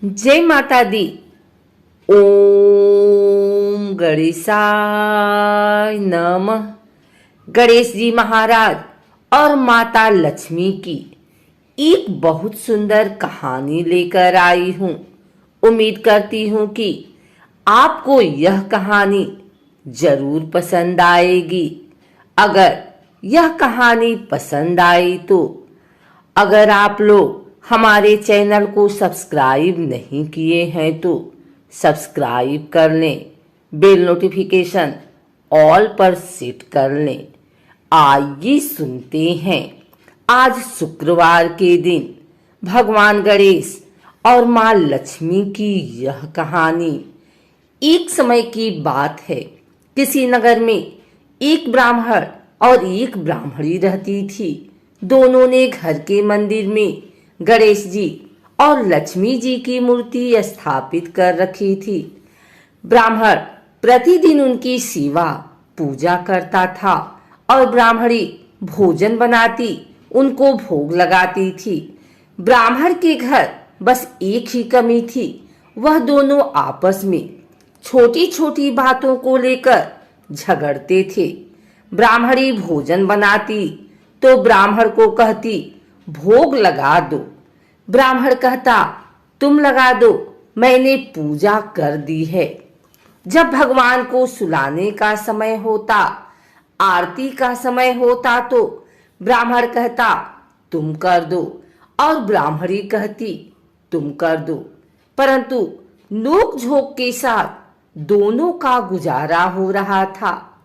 जय माता दी। ओम गणेशाय नमः। गणेश जी महाराज और माता लक्ष्मी की एक बहुत सुंदर कहानी लेकर आई हूँ। उम्मीद करती हूँ कि आपको यह कहानी जरूर पसंद आएगी। अगर यह कहानी पसंद आई तो अगर आप लोग हमारे चैनल को सब्सक्राइब नहीं किए हैं तो सब्सक्राइब कर लें, बेल नोटिफिकेशन ऑल पर सेट कर लें। आइए सुनते हैं आज शुक्रवार के दिन भगवान गणेश और माँ लक्ष्मी की यह कहानी। एक समय की बात है, किसी नगर में एक ब्राह्मण और एक ब्राह्मणी रहती थी। दोनों ने घर के मंदिर में गणेश जी और लक्ष्मी जी की मूर्ति स्थापित कर रखी थी। ब्राह्मण प्रतिदिन उनकी सेवा पूजा करता था और ब्राह्मणी भोजन बनाती, उनको भोग लगाती थी। ब्राह्मण के घर बस एक ही कमी थी, वह दोनों आपस में छोटी छोटी बातों को लेकर झगड़ते थे। ब्राह्मणी भोजन बनाती तो ब्राह्मण को कहती भोग लगा दो। ब्राह्मण कहता तुम लगा दो, मैंने पूजा कर दी है। जब भगवान को सुलाने का समय होता, आरती का समय होता तो ब्राह्मण कहता तुम कर दो और ब्राह्मणी कहती तुम कर दो। परंतु नोक झोंक के साथ दोनों का गुजारा हो रहा था।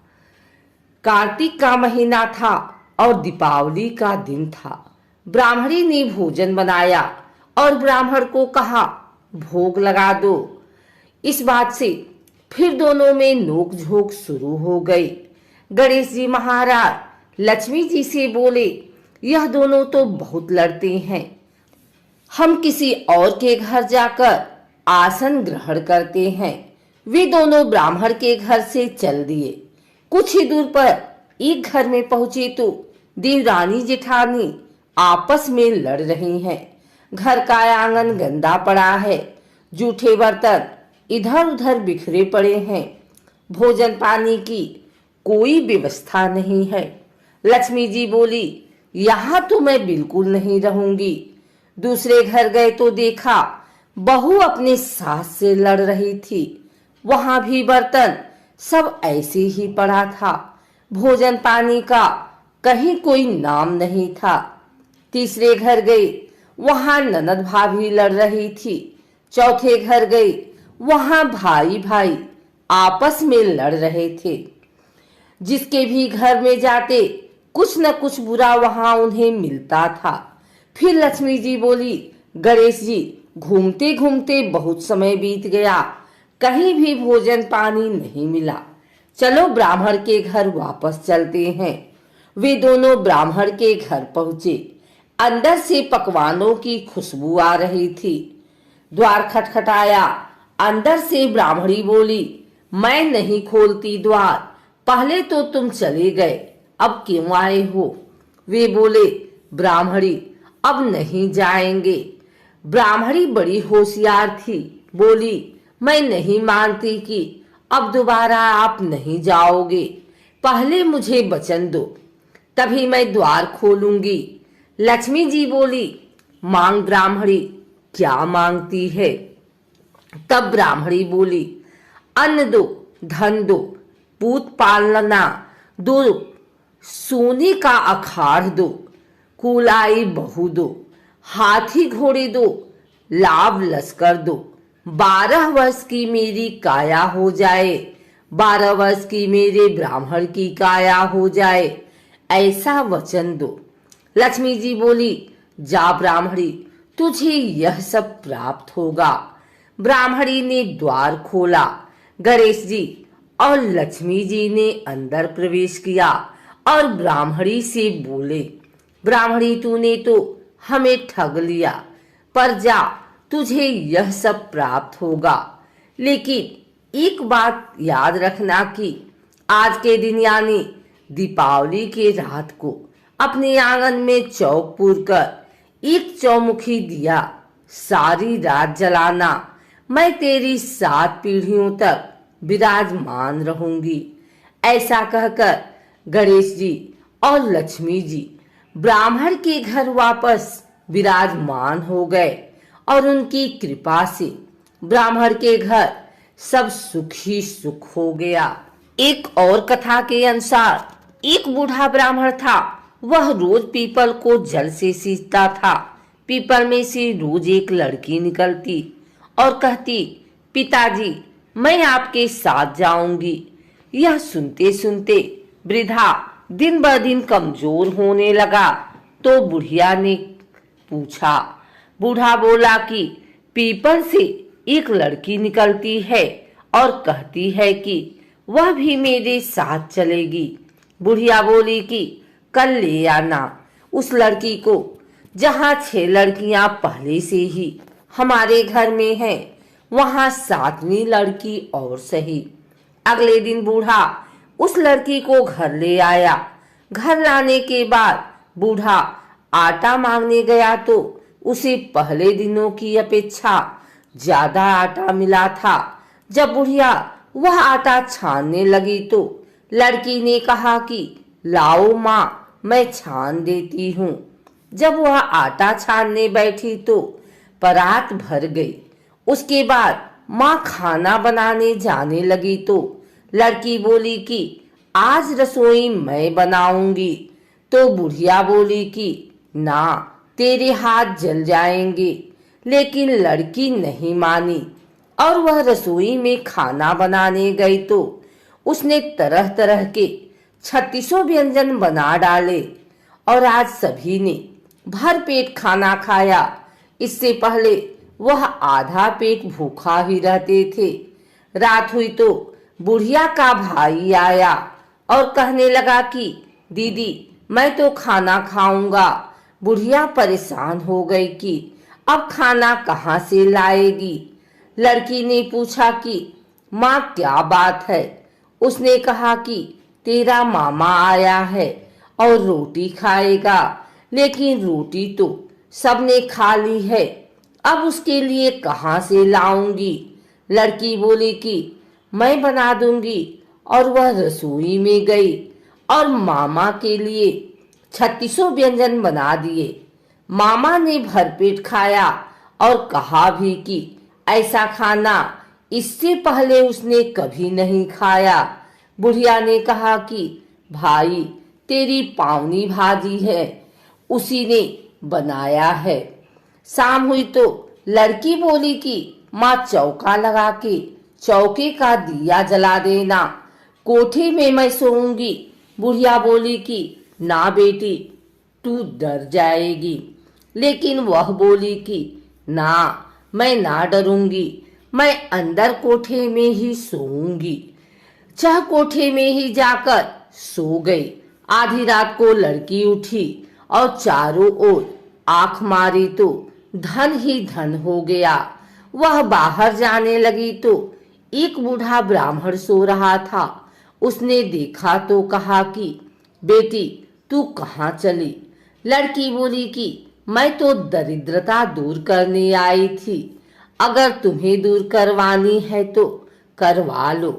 कार्तिक का महीना था और दीपावली का दिन था। ब्राह्मणी ने भोजन बनाया और ब्राह्मण को कहा भोग लगा दो। इस बात से फिर दोनों में नोक झोंक शुरू हो गई। गणेश जी महाराज लक्ष्मी जी से बोले यह दोनों तो बहुत लड़ते हैं, हम किसी और के घर जाकर आसन ग्रहण करते हैं। वे दोनों ब्राह्मण के घर से चल दिए। कुछ ही दूर पर एक घर में पहुंचे तो देवरानी जेठानी आपस में लड़ रही हैं। घर का आंगन गंदा पड़ा है, जूठे बर्तन इधर उधर बिखरे पड़े हैं, भोजन पानी की कोई व्यवस्था नहीं है। लक्ष्मी जी बोली यहाँ तो मैं बिल्कुल नहीं रहूंगी। दूसरे घर गए तो देखा बहू अपने सास से लड़ रही थी। वहां भी बर्तन सब ऐसे ही पड़ा था, भोजन पानी का कहीं कोई नाम नहीं था। तीसरे घर गई, वहां ननद भाभी लड़ रही थी। चौथे घर गई, वहां भाई भाई आपस में लड़ रहे थे। जिसके भी घर में जाते कुछ न कुछ बुरा वहां उन्हें मिलता था। फिर लक्ष्मी जी बोली गणेश जी घूमते घूमते बहुत समय बीत गया, कहीं भी भोजन पानी नहीं मिला, चलो ब्राह्मण के घर वापस चलते हैं। वे दोनों ब्राह्मण के घर पहुंचे। अंदर से पकवानों की खुशबू आ रही थी। द्वार खटखटाया। अंदर से ब्राह्मणी बोली मैं नहीं खोलती द्वार, पहले तो तुम चले गए, अब क्यों आए हो? वे बोले ब्राह्मणी अब नहीं जाएंगे। ब्राह्मणी बड़ी होशियार थी, बोली मैं नहीं मानती कि अब दोबारा आप नहीं जाओगे, पहले मुझे वचन दो तभी मैं द्वार खोलूंगी। लक्ष्मी जी बोली मांग ब्राह्मणी, क्या मांगती है? तब ब्राह्मणी बोली अन्न दो, धन दो, पूत पालना दो, सोने का अखाड़ दो, कुलाई बहू दो, हाथी घोड़े दो, लाभ लश्कर दो, 12 वर्ष की मेरी काया हो जाए, 12 वर्ष की मेरे ब्राह्मण की काया हो जाए, ऐसा वचन दो। लक्ष्मी जी बोली जा ब्राह्मणी, तुझे यह सब प्राप्त होगा। ब्राह्मणी ने द्वार खोला। गणेश जी और लक्ष्मी जी ने अंदर प्रवेश किया और ब्राह्मणी से बोले ब्राह्मणी तूने तो हमें ठग लिया, पर जा तुझे यह सब प्राप्त होगा। लेकिन एक बात याद रखना कि आज के दिन यानी दीपावली के रात को अपने आंगन में चौक पूर कर एक चौमुखी दिया सारी रात जलाना, मैं तेरी 7 पीढ़ियों तक विराजमान रहूंगी। ऐसा कहकर गणेश जी और लक्ष्मी जी ब्राह्मण के घर वापस विराजमान हो गए और उनकी कृपा से ब्राह्मण के घर सब सुख ही सुख हो गया। एक और कथा के अनुसार एक बूढ़ा ब्राह्मण था। वह रोज पीपल को जल से सींचता था। पीपल में से रोज एक लड़की निकलती और कहती, पिताजी मैं आपके साथ जाऊंगी। यह सुनते सुनते वृद्धा दिन ब दिन कमजोर होने लगा। तो बुढ़िया ने पूछा। बूढ़ा बोला कि पीपल से एक लड़की निकलती है और कहती है कि वह भी मेरे साथ चलेगी। बुढ़िया बोली कि कल ले आना उस लड़की को। जहाँ 6 लड़कियां पहले से ही हमारे घर में हैं, वहाँ 7वीं लड़की और सही। अगले दिन बूढ़ा उस लड़की को घर ले आया। घर लाने के बाद बूढ़ा आटा मांगने गया तो उसे पहले दिनों की अपेक्षा ज्यादा आटा मिला था। जब बुढ़िया वह आटा छानने लगी तो लड़की ने कहा कि लाओ माँ, मैं छान देती हूँ। जब वह आटा छानने बैठी तो परात भर गई। उसके बाद माँ खाना बनाने जाने लगी तो लड़की बोली कि आज रसोई मैं बनाऊंगी। तो बुढ़िया बोली कि ना, तेरे हाथ जल जाएंगे। लेकिन लड़की नहीं मानी और वह रसोई में खाना बनाने गई तो उसने तरह तरह के 36 व्यंजन बना डाले और आज सभी ने भर पेट खाना खाया। इससे पहले वह आधा पेट भूखा ही रहते थे। रात हुई तो बुढ़िया का भाई आया और कहने लगा कि दीदी मैं तो खाना खाऊंगा। बुढ़िया परेशान हो गई कि अब खाना कहाँ से लाएगी। लड़की ने पूछा कि माँ क्या बात है। उसने कहा कि तेरा मामा आया है और रोटी खाएगा, लेकिन रोटी तो सबने खा ली है, अब उसके लिए कहाँ से लाऊंगी। लड़की बोली कि मैं बना दूंगी और वह रसोई में गई और मामा के लिए 36 व्यंजन बना दिए। मामा ने भरपेट खाया और कहा भी कि ऐसा खाना इससे पहले उसने कभी नहीं खाया। बुढ़िया ने कहा कि भाई तेरी पावनी भाजी है, उसी ने बनाया है। शाम हुई तो लड़की बोली कि माँ चौका लगा के चौके का दिया जला देना, कोठे में मैं सोऊंगी। बुढ़िया बोली कि ना बेटी, तू डर जाएगी। लेकिन वह बोली कि ना, मैं ना डरूंगी, मैं अंदर कोठे में ही सोऊंगी। चाह कोठे में ही जाकर सो गई। आधी रात को लड़की उठी और चारों ओर आंख मारी तो धन ही धन हो गया। वह बाहर जाने लगी तो एक बूढ़ा ब्राह्मण सो रहा था। उसने देखा तो कहा कि बेटी तू कहाँ चली। लड़की बोली कि मैं तो दरिद्रता दूर करने आई थी, अगर तुम्हें दूर करवानी है तो करवा लो।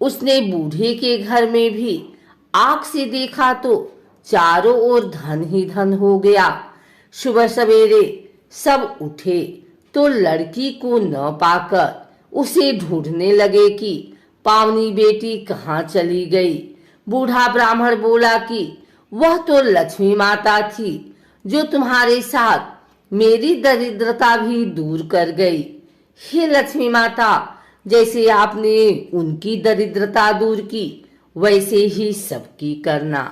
उसने बूढ़े के घर में भी आंख से देखा तो चारों ओर धन ही धन हो गया। सुबह सवेरे सब उठे तो लड़की को न पाकर उसे ढूंढने लगे कि पावनी बेटी कहाँ चली गई। बूढ़ा ब्राह्मण बोला कि वह तो लक्ष्मी माता थी जो तुम्हारे साथ मेरी दरिद्रता भी दूर कर गई। हे लक्ष्मी माता, जैसे आपने उनकी दरिद्रता दूर की वैसे ही सबकी करना।